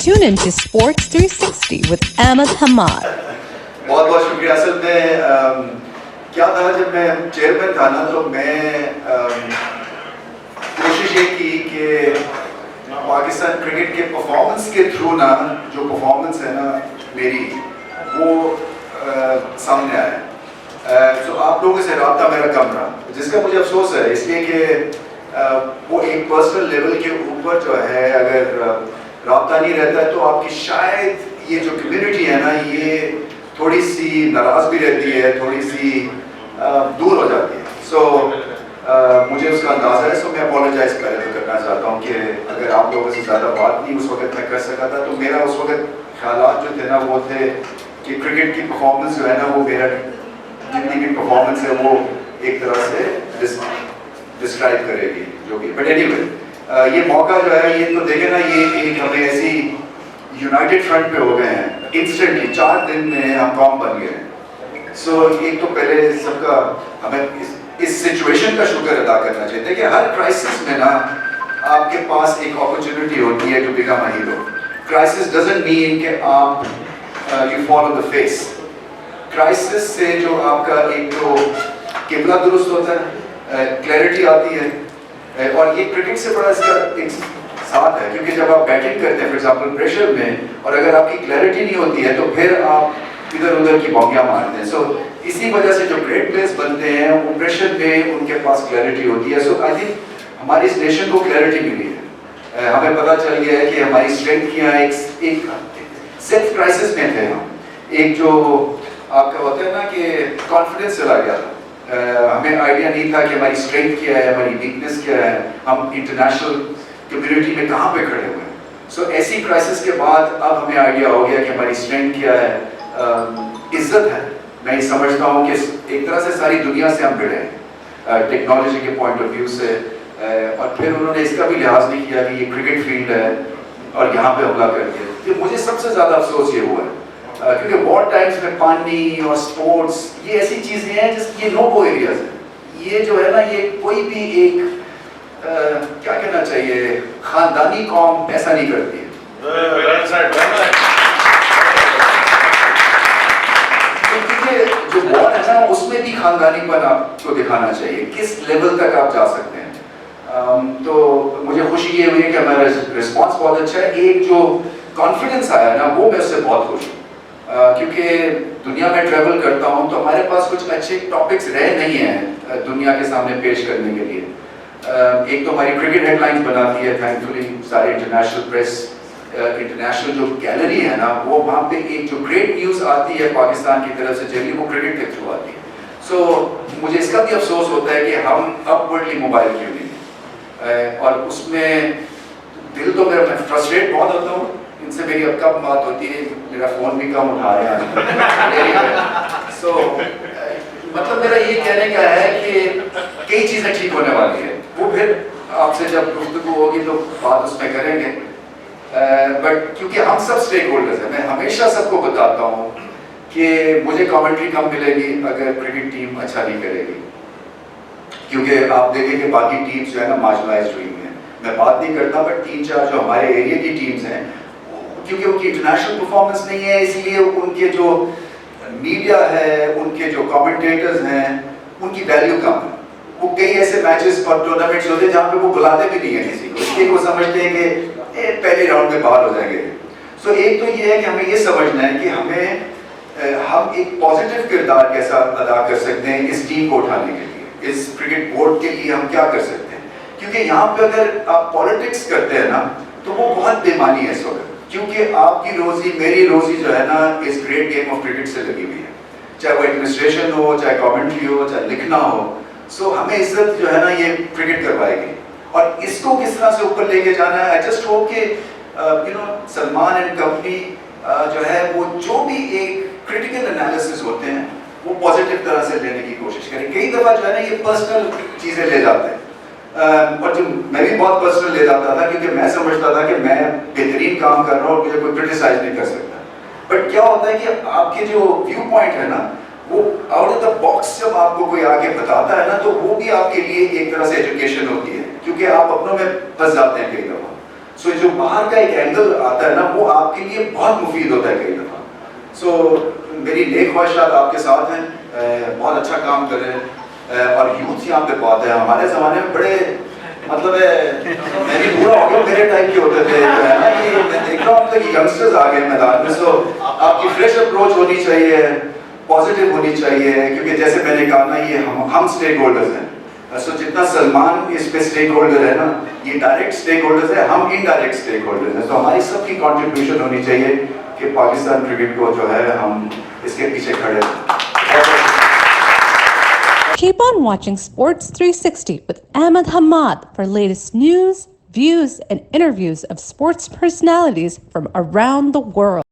Tune in to Sports 360 with Ahmed Hamad. बहुत बहुत शुक्रिया. असल में क्या था, जब मैं चेयरमैन था ना, तो मैं कोशिश ये की कि पाकिस्तान क्रिकेट के परफॉर्मेंस के थ्रू ना, जो परफॉर्मेंस है ना मेरी, वो सामने आए. तो आप लोगों से रब्ता मेरा कम रहा, जिसका मुझे अफसोस है, इसलिए कि वो एक पर्सनल लेवल के ऊपर जो है, अगर रब्ता नहीं रहता है तो आपकी शायद ये जो कम्युनिटी है ना, ये थोड़ी सी नाराज़ भी रहती है, थोड़ी सी दूर हो जाती है. सो मुझे उसका अंदाज़ा है. सो मैं अपोलोजाइज़ करना चाहता हूँ कि अगर आप लोगों से ज़्यादा बात नहीं उस वक्त मैं कर सका था. तो मेरा उस वक्त ख्यालात जो थे ना, वो थे कि क्रिकेट की परफॉर्मेंस जो है ना, वो मेरा जितनी भी परफॉर्मेंस है वो एक तरह से डिस्क्राइब करेगी जो भी. बट एनीवे, ये मौका जो है, ये तो देखें ना, ये एक हमें ऐसी यूनाइटेड फ्रंट पे हो गए हैं इंस्टेंटली. 4 दिन में हम कौम बन गए हैं. सो एक तो पहले सबका हमें इस सिचुएशन का शुक्र अदा करना चाहिए कि हर क्राइसिस में ना आपके पास एक अपॉर्चुनिटी होती है to become a hero. Crisis doesn't mean कि आप you fall on the face. Crisis से जो आपका एक तो किबला दुरुस्त होता है, क्लैरिटी आती है. और ये क्रिकेट से बड़ा इसका एक साथ है, क्योंकि जब आप बैटिंग करते हैं फॉर एग्जांपल प्रेशर में, और अगर आपकी क्लैरिटी नहीं होती है तो फिर आप इधर उधर की बॉम्बियां मारते हैं. सो इसी वजह से जो ग्रेट प्लेयर्स बनते हैं वो प्रेशर में उनके पास क्लैरिटी होती है. सो आई थिंक हमारी इस नेशन को क्लैरिटी मिली है. हमें पता चल गया है कि हमारी स्ट्रेंथ क्या है. एक सेल्फ क्राइसिस में थे हम. एक जो आपका होता है ना कि कॉन्फिडेंस चला गया था. हमें आइडिया नहीं था कि हमारी स्ट्रेंथ क्या है, हमारी वीकनेस क्या है, हम इंटरनेशनल कम्युनिटी में कहाँ पे खड़े हुए हैं. सो ऐसी क्राइसिस के बाद अब हमें आइडिया हो गया कि हमारी स्ट्रेंथ क्या है. इज्जत है. मैं ये समझता हूँ कि एक तरह से सारी दुनिया से हम भिड़े हैं टेक्नोलॉजी के पॉइंट ऑफ व्यू से. और फिर उन्होंने इसका भी लिहाज नहीं किया कि ये क्रिकेट फील्ड है और यहाँ पे हमला करके. तो मुझे सबसे ज़्यादा अफसोस ये हुआ है क्योंकि वॉर टाइम्स में पानी और स्पोर्ट्स ये ऐसी चीज़ें हैं जिसकी ये नो गो एरियाज हैं. ये जो है ना, ये कोई भी एक क्या कहना चाहिए, खानदानी कौम ऐसा नहीं करती है. क्योंकि जो वॉर है ना, उसमें भी खानदानीपन आपको दिखाना चाहिए, किस लेवल तक आप जा सकते हैं. तो मुझे खुशी ये हुई है कि हमारा रिस्पॉन्स बहुत अच्छा है. एक जो कॉन्फिडेंस आया ना, वो मैं उससे बहुत खुश हूँ. क्योंकि दुनिया में ट्रैवल करता हूँ तो हमारे पास कुछ अच्छे टॉपिक्स रहे नहीं हैं दुनिया के सामने पेश करने के लिए. एक तो हमारी क्रिकेट हेडलाइंस बनाती है थैंकफुली सारे इंटरनेशनल प्रेस. इंटरनेशनल जो गैलरी है ना, वो वहाँ पे एक जो ग्रेट न्यूज़ आती है पाकिस्तान की तरफ से जनरली वो क्रिकेट के थ्रू आती है. सो मुझे इसका भी अफसोस होता है कि हम अपवर्डली मोबाइल क्यों नहीं. और उसमें दिल तो मेरा, मैं फ्रस्ट्रेट बहुत होता हूँ. इनसे मेरी अब कब बात होती है, मेरा फ़ोन भी कम उठा रहे हैं. सो मतलब मेरा ये कहने का है कि कई चीज़ें ठीक होने वाली है. वो फिर आपसे जब गुफ्तगू होगी तो बात उसमें करेंगे. बट क्योंकि हम सब स्टेक होल्डर्स हैं, मैं हमेशा सबको बताता हूँ कि मुझे कमेंट्री कम मिलेगी अगर क्रिकेट टीम अच्छा नहीं करेगी. क्योंकि आप देखें कि बाकी टीम्स जो है ना मार्जिनलाइज्ड हुई हैं. मैं बात नहीं करता, बट 3-4 जो हमारे एरिया की टीम्स हैं, क्योंकि उनकी इंटरनेशनल परफॉर्मेंस नहीं है, इसलिए उनके जो मीडिया है, उनके जो कमेंटेटर्स हैं, उनकी वैल्यू कम है. वो कई ऐसे मैचेस और टूर्नामेंट्स होते हैं जहाँ पे वो बुलाते भी नहीं है किसी को, इसलिए वो समझते हैं कि पहले राउंड में बाहर हो जाएंगे. सो एक तो ये है कि हमें ये समझना है कि हम एक पॉजिटिव किरदार कैसा अदा कर सकते हैं इस टीम को उठाने के लिए, इस क्रिकेट बोर्ड के लिए हम क्या कर सकते हैं. क्योंकि यहाँ पे अगर आप पॉलिटिक्स करते हैं ना, तो वो बहुत बेमानी है इस वक्त. क्योंकि आपकी रोजी, मेरी रोजी जो है ना, इस ग्रेट गेम ऑफ क्रिकेट से लगी हुई है. चाहे वो एडमिनिस्ट्रेशन हो, चाहे कमेंट्री हो, चाहे लिखना हो. सो हमें इज्जत जो है ना, ये क्रिकेट करवाएगी. और इसको किस तरह से ऊपर लेके जाना है, आई जस्ट होप कि सलमान एंड कंपनी जो है, वो जो भी एक क्रिटिकल एनालिसिस होते हैं वो पॉजिटिव तरह से लेने की कोशिश करें. कई दफ़ा जो है ना, ये पर्सनल चीज़ें ले जाते हैं. और जो मैं भी बहुत पर्सनल ले जाता था, क्योंकि मैं समझता था कि मैं बेहतरीन काम कर रहा हूँ और मुझे कोई क्रिटिसाइज नहीं कर सकता. बट क्या होता है कि आपके जो व्यू पॉइंट है ना, वो आउट ऑफ द बॉक्स जब आपको कोई आके बताता है ना, तो वो भी आपके लिए एक तरह से एजुकेशन होती है, क्योंकि आप अपनों में फंस जाते हैं कई दफ़ा. सो जो बाहर का एक एंगल आता है ना वो आपके लिए बहुत मुफीद होता है कई दफ़ा. सो मेरी नेक ख्वाहिशात आपके साथ हैं, बहुत अच्छा काम करें. और यूथ यहाँ पे बहुत है. हमारे ज़माने में बड़े मतलब है मैं भी पूरा हो गया, मेरे टाइप के होते थे है ना. ये मैं देख रहा हूँ अब तक यंगस्टर्स आ गए मैदान में. सो आपकी फ्रेश अप्रोच होनी चाहिए, पॉजिटिव होनी चाहिए, क्योंकि जैसे मैंने कहा ना ये हम स्टेक होल्डर्स हैं. सो जितना सलमान इस पे स्टेक होल्डर है ना, ये डायरेक्ट स्टेक होल्डर्स है, हम इनडायरेक्ट स्टेक होल्डर्स हैं. तो हमारी सबकी कंट्रीब्यूशन होनी चाहिए कि पाकिस्तान क्रिकेट को जो है हम इसके पीछे खड़े हैं. Keep on watching Sports 360 with Ahmed Hamad for latest news, views, and interviews of sports personalities from around the world.